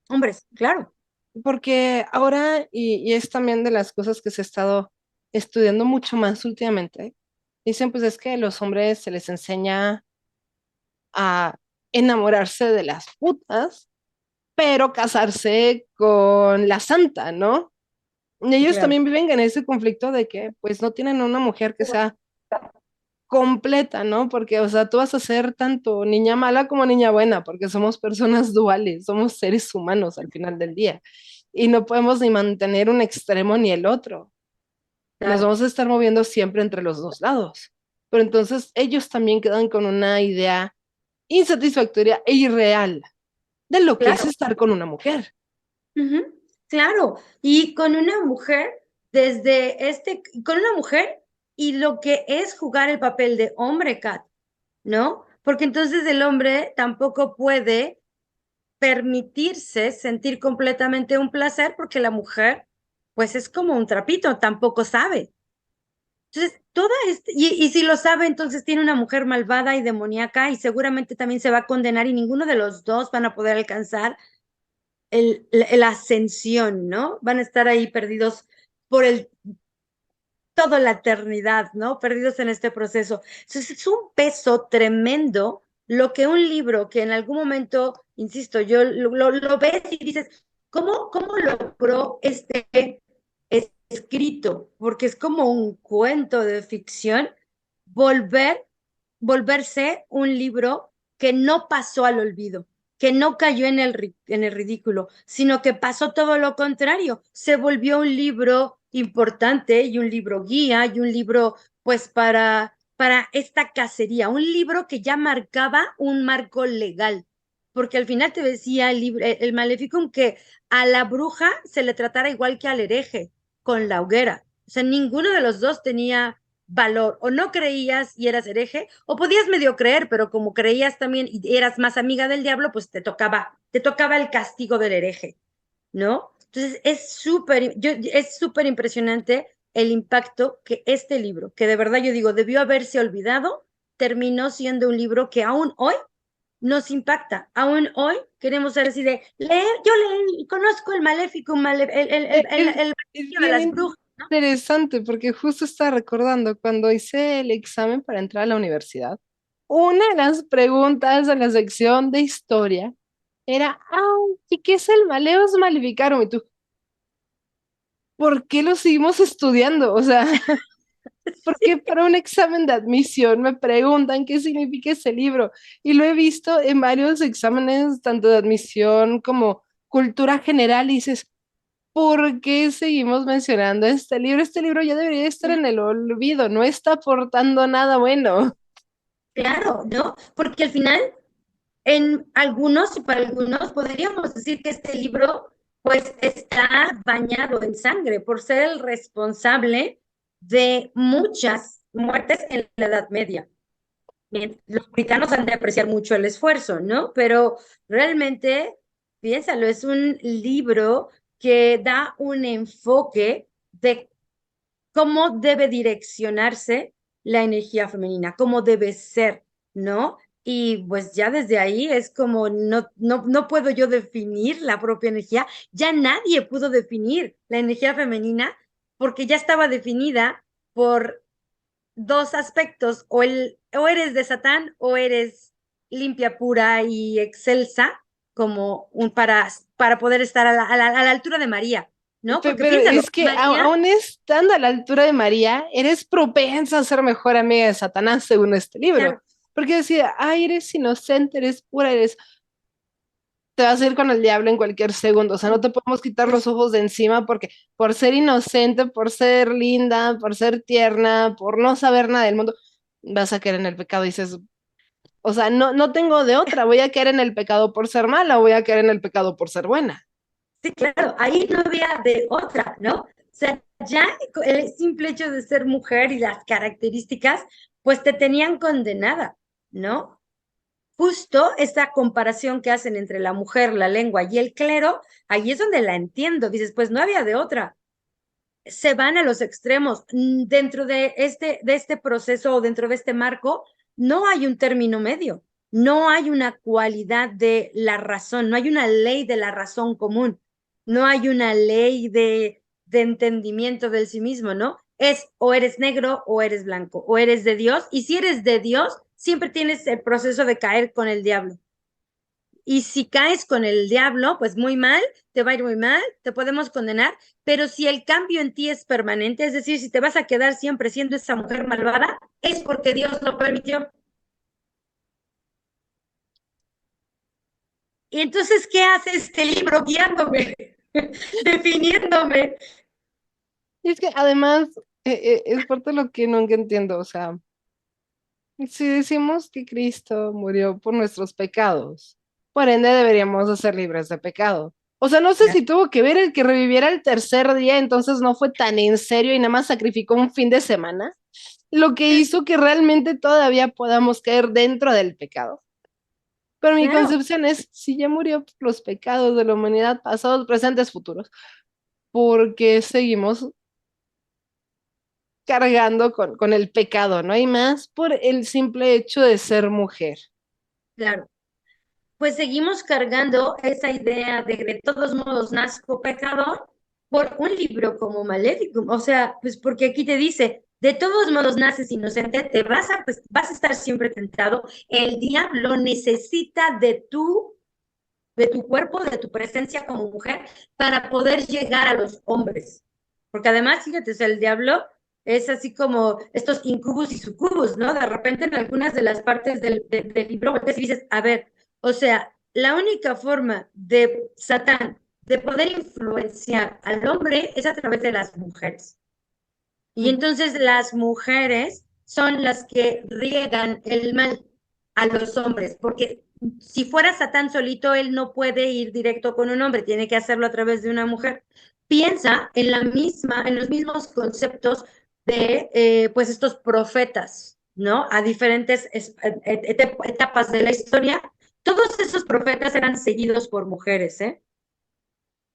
hombres, claro, porque ahora, y es también de las cosas que se ha estado estudiando mucho más últimamente, dicen pues es que a los hombres se les enseña a enamorarse de las putas, pero casarse con la santa, ¿no? Y ellos claro, también viven en ese conflicto de que pues no tienen una mujer que sea completa, ¿no? Porque, o sea, tú vas a ser tanto niña mala como niña buena, porque somos personas duales, somos seres humanos al final del día. Y no podemos ni mantener un extremo ni el otro. Nos claro, vamos a estar moviendo siempre entre los dos lados. Pero entonces ellos también quedan con una idea insatisfactoria e irreal de lo que es claro. estar con una mujer. Ujú, claro, y con una mujer, con una mujer y lo que es jugar el papel de hombre, Kat, ¿no? Porque entonces el hombre tampoco puede permitirse sentir completamente un placer porque la mujer, pues es como un trapito, tampoco sabe. Entonces, y si lo sabe, entonces tiene una mujer malvada y demoníaca y seguramente también se va a condenar y ninguno de los dos van a poder alcanzar la ascensión, ¿no? Van a estar ahí perdidos por toda la eternidad, ¿no? Perdidos en este proceso. Entonces, es un peso tremendo lo que un libro que en algún momento, insisto, yo lo ves y dices, ¿cómo logró este escrito? Porque es como un cuento de ficción, volver, volverse un libro que no pasó al olvido, que no cayó en el ridículo, sino que pasó todo lo contrario, se volvió un libro importante y un libro guía y un libro pues para esta cacería, un libro que ya marcaba un marco legal, porque al final te decía el Maleficum que a la bruja se le tratara igual que al hereje, con la hoguera. O sea, ninguno de los dos tenía valor. O no creías y eras hereje, o podías medio creer, pero como creías también y eras más amiga del diablo, pues te tocaba el castigo del hereje, ¿no? Entonces es súper impresionante el impacto que este libro, que de verdad yo digo, debió haberse olvidado, terminó siendo un libro que aún hoy nos impacta. Aún hoy queremos ser así de leer, yo leí, conozco el maléfico, el Es de bien las brujas, ¿no? interesante porque justo estaba recordando cuando hice el examen para entrar a la universidad, una de las preguntas de la sección de historia era, ay, ¿y qué es el Maleus Maleficarum? Y tú, ¿por qué lo seguimos estudiando? O sea, ¿por qué para un examen de admisión me preguntan qué significa ese libro? Y lo he visto en varios exámenes, tanto de admisión como cultura general, y dices, ¿por qué seguimos mencionando este libro? Este libro ya debería estar en el olvido, no está aportando nada bueno. Claro, ¿no? Porque al final, en algunos y para algunos podríamos decir que este libro pues está bañado en sangre por ser el responsable de muchas muertes en la Edad Media. Bien, los britanos han de apreciar mucho el esfuerzo, ¿no? Pero realmente, piénsalo, es un libro que da un enfoque de cómo debe direccionarse la energía femenina, cómo debe ser, ¿no? Y pues ya desde ahí es como no puedo yo definir la propia energía, ya nadie pudo definir la energía femenina porque ya estaba definida por dos aspectos, o eres de Satán o eres limpia, pura y excelsa, como para poder estar a la altura de María, ¿no? Porque Pero piénsalo, es que María, aún estando a la altura de María, eres propensa a ser mejor amiga de Satanás, según este libro. claro, Porque decía, ay, eres inocente, eres pura, eres... Te vas a ir con el diablo en cualquier segundo. O sea, no te podemos quitar los es, ojos de encima porque por ser inocente, por ser linda, por ser tierna, por no saber nada del mundo, vas a caer en el pecado. Y dices, o sea, no tengo de otra. Voy a caer en el pecado por ser mala o voy a caer en el pecado por ser buena. sí, claro, ahí no había de otra, ¿no? O sea, ya el simple hecho de ser mujer y las características, pues te tenían condenada, ¿no? Justo esta comparación que hacen entre la mujer, la lengua y el clero, ahí es donde la entiendo. Dices, pues no había de otra. Se van a los extremos. Dentro de este proceso o dentro de este marco, no hay un término medio, no hay una cualidad de la razón, no hay una ley de la razón común, no hay una ley de entendimiento del sí mismo, ¿no? Es o eres negro o eres blanco, o eres de Dios, y si eres de Dios, siempre tienes el proceso de caer con el diablo. Y si caes con el diablo, pues muy mal, te va a ir muy mal, te podemos condenar, pero si el cambio en ti es permanente, es decir, si te vas a quedar siempre siendo esa mujer malvada, es porque Dios lo permitió. Y entonces, ¿qué hace este libro guiándome, definiéndome? Y es que además es parte de lo que nunca entiendo. O sea, si decimos que Cristo murió por nuestros pecados, por ende deberíamos de ser libres de pecado. O sea, no sé si tuvo que ver el que reviviera el tercer día, entonces no fue tan en serio y nada más sacrificó un fin de semana, lo que hizo que realmente todavía podamos caer dentro del pecado. Pero mi Claro, concepción es, si ya murió por los pecados de la humanidad, pasados, presentes, futuros, porque seguimos cargando con el pecado, no hay más por el simple hecho de ser mujer. claro. Pues seguimos cargando esa idea de todos modos nazco pecador por un libro como Maléfico. O sea, pues porque aquí te dice, de todos modos naces inocente, pues, vas a estar siempre tentado. El diablo necesita de tu cuerpo, de tu presencia como mujer para poder llegar a los hombres. Porque además, fíjate, o sea, el diablo es así como estos incubus y sucubus, ¿no? De repente en algunas de las partes del libro, volteas y dices, a ver, o sea, la única forma de Satán de poder influenciar al hombre es a través de las mujeres. Y entonces las mujeres son las que riegan el mal a los hombres, porque si fuera Satán solito, él no puede ir directo con un hombre, tiene que hacerlo a través de una mujer. Piensa en en los mismos conceptos de pues estos profetas, ¿no? A diferentes etapas de la historia. Todos esos profetas eran seguidos por mujeres, ¿eh?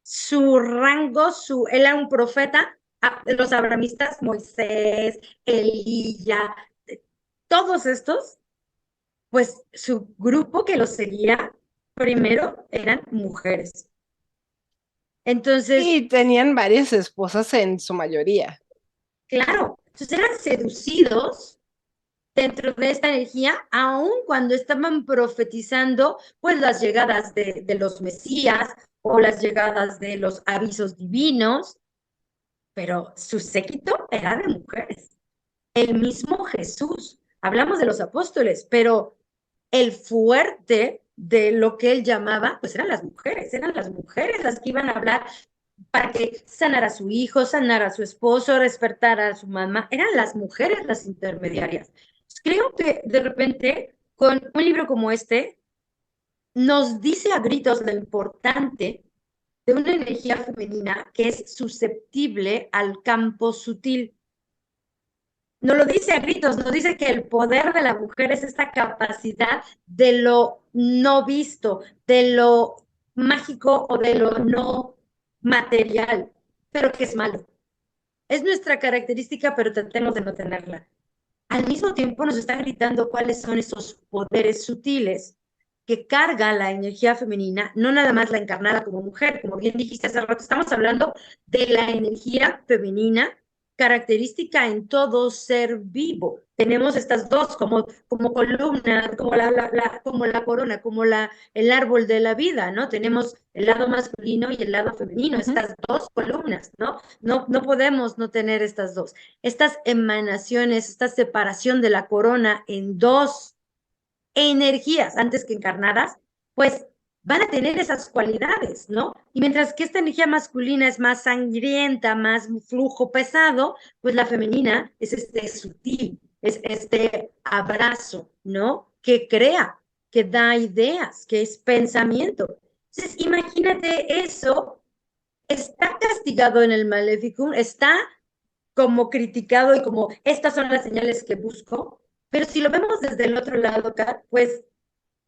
Su rango, él era un profeta, los abramistas, Moisés, Elías, todos estos, pues su grupo que los seguía primero eran mujeres. Entonces, Y tenían varias esposas en su mayoría. claro, entonces eran seducidos dentro de esta energía, aun cuando estaban profetizando pues las llegadas de los Mesías o las llegadas de los avisos divinos, pero su séquito era de mujeres. El mismo Jesús, hablamos de los apóstoles, pero el fuerte de lo que él llamaba, pues eran las mujeres las que iban a hablar para que sanara a su hijo, sanara a su esposo, despertara a su mamá, eran las mujeres las intermediarias. Creo que de repente, con un libro como este, nos dice a gritos lo importante de una energía femenina que es susceptible al campo sutil. Nos lo dice a gritos, nos dice que el poder de la mujer es esta capacidad de lo no visto, de lo mágico o de lo no material, pero que es malo. Es nuestra característica, pero tratemos de no tenerla. Al mismo tiempo nos está gritando cuáles son esos poderes sutiles que carga la energía femenina, no nada más la encarnada como mujer, como bien dijiste hace rato, estamos hablando de la energía femenina característica en todo ser vivo. Tenemos estas dos como columna, como la corona, como el árbol de la vida, ¿no? Tenemos el lado masculino y el lado femenino, Ujú. estas dos columnas, ¿no? No podemos no tener estas dos. Estas emanaciones, esta separación de la corona en dos energías antes que encarnadas, pues van a tener esas cualidades, ¿no? Y mientras que esta energía masculina es más sangrienta, más flujo pesado, pues la femenina es este sutil, es este abrazo, ¿no? Que crea, que da ideas, que es pensamiento. Entonces, imagínate eso, está castigado en el Maleficum, está como criticado y como estas son las señales que busco, pero si lo vemos desde el otro lado, Kat, pues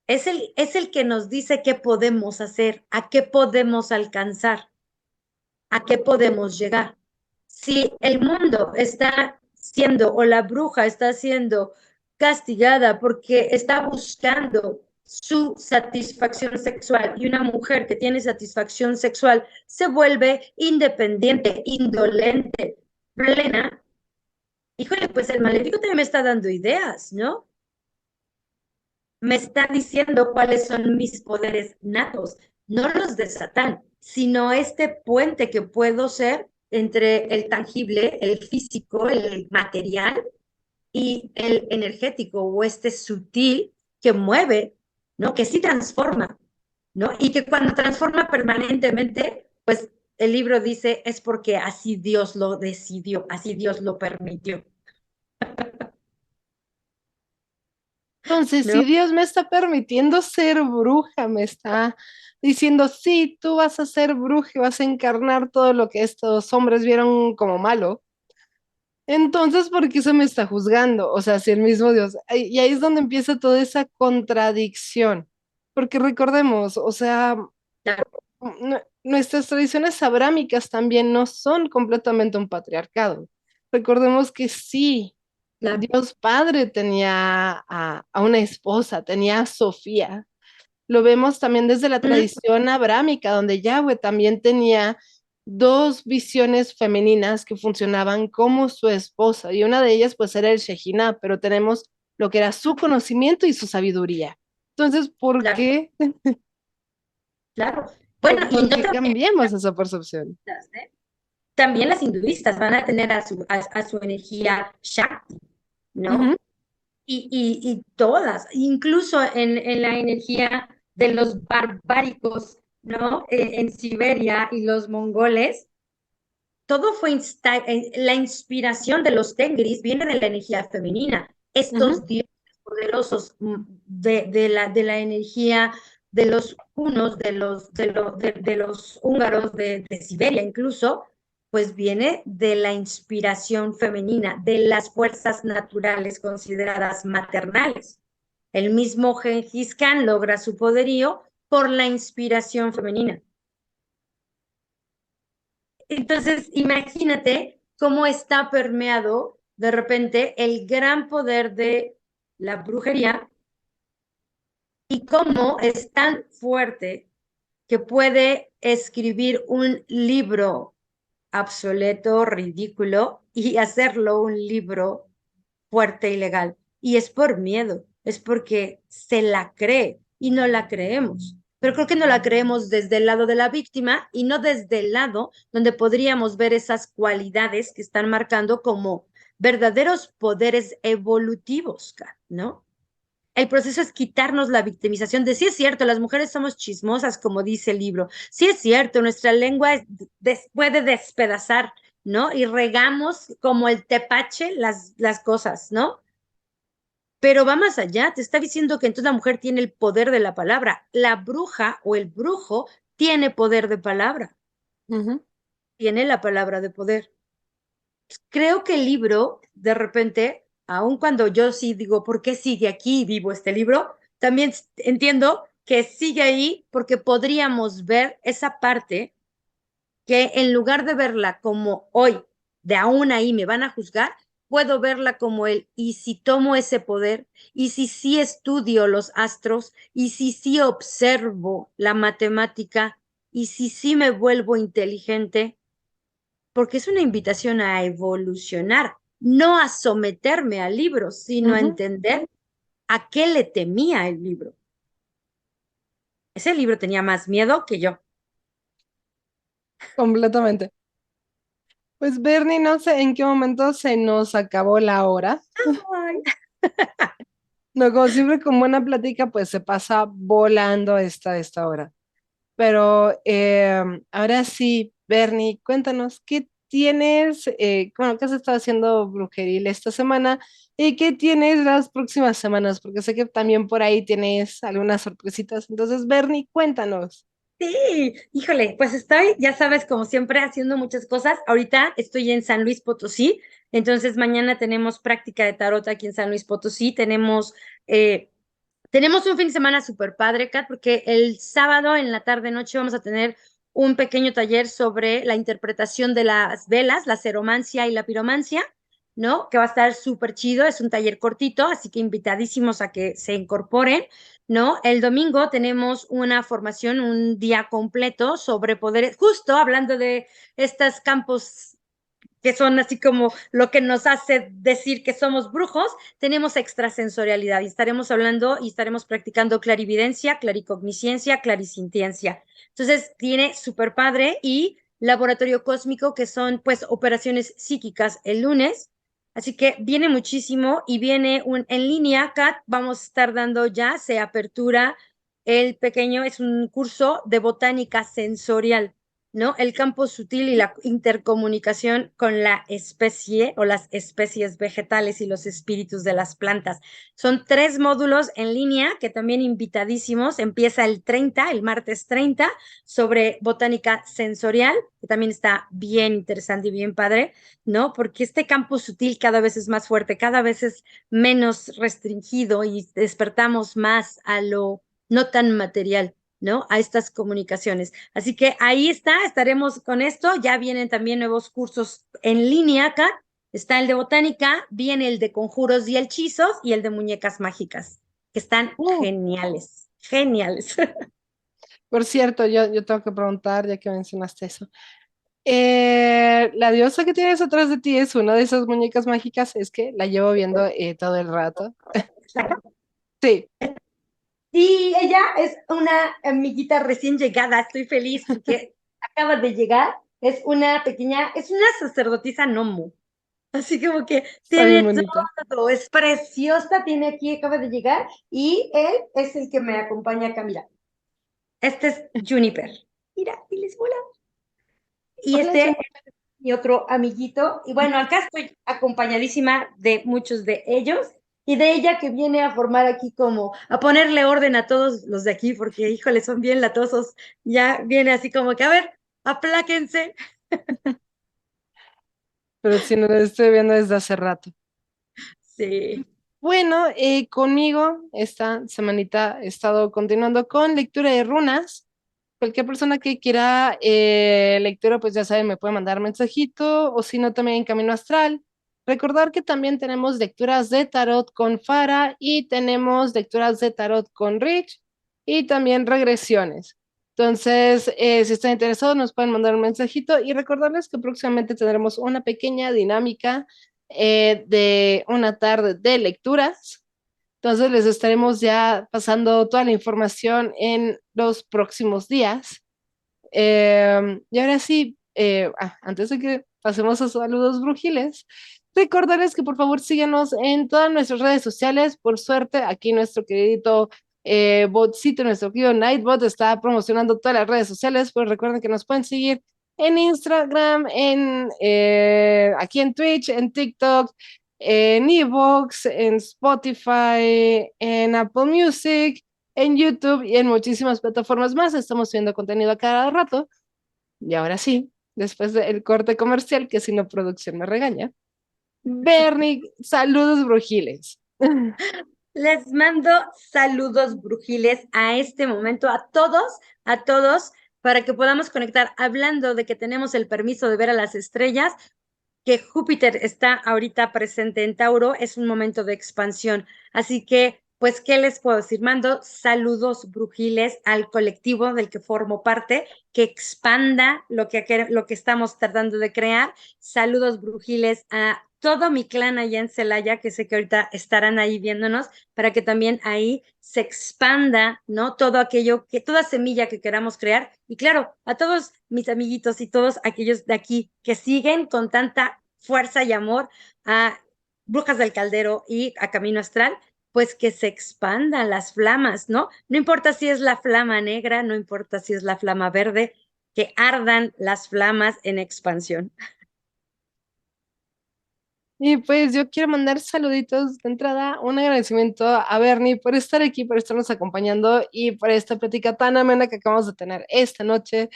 es el que nos dice qué podemos hacer, a qué podemos alcanzar, a qué podemos llegar. Si el mundo está siendo o la bruja está siendo castigada porque está buscando su satisfacción sexual y una mujer que tiene satisfacción sexual se vuelve independiente, indolente, plena, híjole, pues el maléfico también me está dando ideas, ¿no? Me está diciendo cuáles son mis poderes natos, no los de Satán, sino este puente que puedo ser entre el tangible, el físico, el material y el energético o este sutil que mueve, ¿no? Que sí transforma, ¿no? Y que cuando transforma permanentemente, pues el libro dice es porque así Dios lo decidió, así Dios lo permitió, Entonces, ¿no? si Dios me está permitiendo ser bruja, me está diciendo, sí, tú vas a ser bruja y vas a encarnar todo lo que estos hombres vieron como malo. Entonces, ¿por qué se me está juzgando? O sea, si el mismo Dios. Y ahí es donde empieza toda esa contradicción. Porque recordemos, o sea, Claro, nuestras tradiciones abrámicas también no son completamente un patriarcado. Recordemos que sí, claro. Dios Padre tenía a una esposa, tenía a Sofía. Lo vemos también desde la Mm, tradición abrámica, donde Yahweh también tenía dos visiones femeninas que funcionaban como su esposa, y una de ellas pues era el Shejinah, pero tenemos lo que era su conocimiento y su sabiduría. Entonces, ¿por claro, qué, claro. Bueno, y por no qué también, cambiamos esa percepción? ¿eh? También las hinduistas van a tener a su energía Shakti, Ujú, ¿no? Y todas, incluso en la energía de los barbáricos, ¿no? En Siberia y los mongoles, todo fue la inspiración de los tengris viene de la energía femenina. ujú. Estos dioses poderosos de la energía de los hunos, de los húngaros de Siberia incluso, pues viene de la inspiración femenina, de las fuerzas naturales consideradas maternales. El mismo Gengis Khan logra su poderío por la inspiración femenina. Entonces, imagínate cómo está permeado de repente el gran poder de la brujería y cómo es tan fuerte que puede escribir un libro obsoleto, ridículo, y hacerlo un libro fuerte y legal. y es por miedo, es porque se la cree y no la creemos. Pero creo que no la creemos desde el lado de la víctima y no desde el lado donde podríamos ver esas cualidades que están marcando como verdaderos poderes evolutivos, ¿no? El proceso es quitarnos la victimización de sí es cierto, las mujeres somos chismosas, como dice el libro. Sí es cierto, nuestra lengua puede despedazar, ¿no? Y regamos como el tepache las cosas, ¿no? Pero va más allá, te está diciendo que entonces la mujer tiene el poder de la palabra. La bruja o el brujo tiene poder de palabra, Ujú. tiene la palabra de poder. Creo que el libro, de repente, aun cuando yo sí digo, ¿por qué sigue aquí vivo este libro? También entiendo que sigue ahí porque podríamos ver esa parte que en lugar de verla como hoy, de aún ahí me van a juzgar, puedo verla como el, y si tomo ese poder, y si sí estudio los astros, y si sí observo la matemática, y si sí me vuelvo inteligente, porque es una invitación a evolucionar, no a someterme al libro, sino a Ujú. entender a qué le temía el libro. Ese libro tenía más miedo que yo. Completamente. Pues Bernie, no sé en qué momento se nos acabó la hora. Ay, No, como siempre con buena plática, pues se pasa volando esta hora. Pero ahora sí, Bernie, cuéntanos, ¿qué tienes, bueno, qué has estado haciendo brujeril esta semana y qué tienes las próximas semanas? Porque sé que también por ahí tienes algunas sorpresitas. Entonces, Bernie, cuéntanos. sí, híjole, pues estoy, ya sabes, como siempre, haciendo muchas cosas. Ahorita estoy en San Luis Potosí, entonces mañana tenemos práctica de tarot aquí en San Luis Potosí. Eh, tenemos un fin de semana súper padre, Kat, porque el sábado en la tarde-noche vamos a tener un pequeño taller sobre la interpretación de las velas, la ceromancia y la piromancia, ¿no? Que va a estar súper chido, es un taller cortito, así que invitadísimos a que se incorporen, ¿no? El domingo tenemos una formación, un día completo sobre poderes, justo hablando de estos campos que son así como lo que nos hace decir que somos brujos, tenemos extrasensorialidad y estaremos hablando y estaremos practicando clarividencia, claricognisciencia, clarisintiencia. Entonces, tiene súper padre y laboratorio cósmico, que son pues operaciones psíquicas el lunes. Así que viene muchísimo y viene en línea, Kat, vamos a estar dando ya, se apertura el pequeño, es un curso de botánica sensorial, ¿no? El campo sutil y la intercomunicación con la especie o las especies vegetales y los espíritus de las plantas. Son 3 módulos en línea que también invitadísimos. Empieza el 30, el martes 30, sobre botánica sensorial, que también está bien interesante y bien padre, ¿no? Porque este campo sutil cada vez es más fuerte, cada vez es menos restringido y despertamos más a lo no tan material, ¿no? A estas comunicaciones. Así que ahí está, estaremos con esto. Ya vienen también nuevos cursos en línea acá. Está el de botánica, viene el de conjuros y hechizos y el de muñecas mágicas, que están Uh, geniales, geniales. por cierto, yo tengo que preguntar, ya que mencionaste eso. La diosa que tienes atrás de ti es una de esas muñecas mágicas, es que la llevo viendo todo el rato. Sí, Sí, ella es una amiguita recién llegada. Estoy feliz porque acaba de llegar. Es una pequeña, es una sacerdotisa gnomo. Así como que está bien tiene bonita. todo, es preciosa, tiene aquí, acaba de llegar, y él es el que me acompaña acá, mira. Este es Juniper. Mira, y les hola. Y Hola, este es Jen. mi otro amiguito. Y bueno, acá estoy acompañadísima de muchos de ellos y de ella que viene a formar aquí como, a ponerle orden a todos los de aquí, porque híjole, son bien latosos. Ya viene así como que, a ver, apláquense. Pero si no la estoy viendo desde hace rato. Sí. Bueno, conmigo esta semanita he estado continuando con lectura de runas. Cualquier persona que quiera lectura, pues ya sabe, me puede mandar mensajito o si no, también en Camino Astral. Recordar que también tenemos lecturas de tarot con Fara y tenemos lecturas de tarot con Rich y también regresiones. Entonces, si están interesados, nos pueden mandar un mensajito y recordarles que próximamente tendremos una pequeña dinámica de una tarde de lecturas. Entonces les estaremos ya pasando toda la información en los próximos días. Y ahora sí, antes de que pasemos a saludos brujiles, recordarles que por favor síganos en todas nuestras redes sociales. Por suerte, aquí nuestro queridito botcito, nuestro querido Nightbot está promocionando todas las redes sociales, pues recuerden que nos pueden seguir en Instagram, aquí en Twitch, en TikTok, en Evox, en Spotify, en Apple Music, en YouTube y en muchísimas plataformas más. Estamos subiendo contenido a cada rato. Y ahora sí, después del corte comercial, que si no producción me regaña. Bernie, saludos brujiles. Les mando saludos brujiles a este momento, a todos, para que podamos conectar hablando de que tenemos el permiso de ver a las estrellas, que Júpiter está ahorita presente en Tauro, es un momento de expansión. Así que, pues, ¿qué les puedo decir? Mando saludos brujiles al colectivo del que formo parte, que expanda lo que estamos tratando de crear. Saludos brujiles a todo mi clan allá en Celaya, que sé que ahorita estarán ahí viéndonos, para que también ahí se expanda, ¿no? Todo aquello, toda semilla que queramos crear. Y claro, a todos mis amiguitos y todos aquellos de aquí que siguen con tanta fuerza y amor a Brujas del Caldero y a Camino Astral, pues que se expandan las flamas, ¿no? No importa si es la flama negra, no importa si es la flama verde, que ardan las flamas en expansión. Y pues yo quiero mandar saluditos de entrada, un agradecimiento a Bernie por estar aquí, por estarnos acompañando y por esta plática tan amena que acabamos de tener esta noche.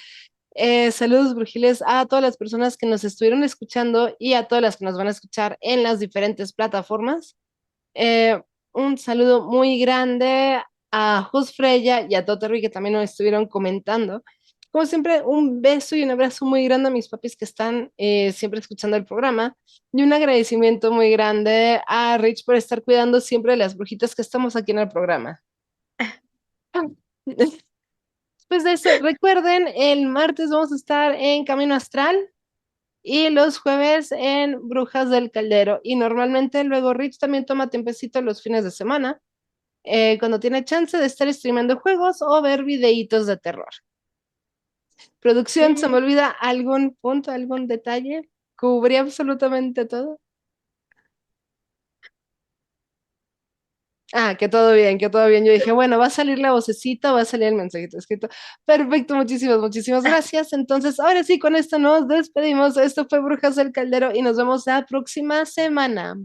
Saludos brujiles a todas las personas que nos estuvieron escuchando y a todas las que nos van a escuchar en las diferentes plataformas. Eh, un saludo muy grande a Jus Freya y a Toterri que también nos estuvieron comentando. Como siempre, un beso y un abrazo muy grande a mis papis que están siempre escuchando el programa. Y un agradecimiento muy grande a Rich por estar cuidando siempre de las brujitas que estamos aquí en el programa. Después de eso, recuerden, el martes vamos a estar en Camino Astral y los jueves en Brujas del Caldero. Y normalmente luego Rich también toma tiempecito los fines de semana, cuando tiene chance de estar streamando juegos o ver videitos de terror. Producción, ¿se me olvida algún punto, algún detalle? ¿Cubrí absolutamente todo? Ah, que todo bien, que todo bien. Yo dije, bueno, va a salir la vocecita, va a salir el mensajito escrito. Perfecto, muchísimas, muchísimas gracias. Entonces, ahora sí, con esto nos despedimos. Esto fue Brujas del Caldero y nos vemos la próxima semana.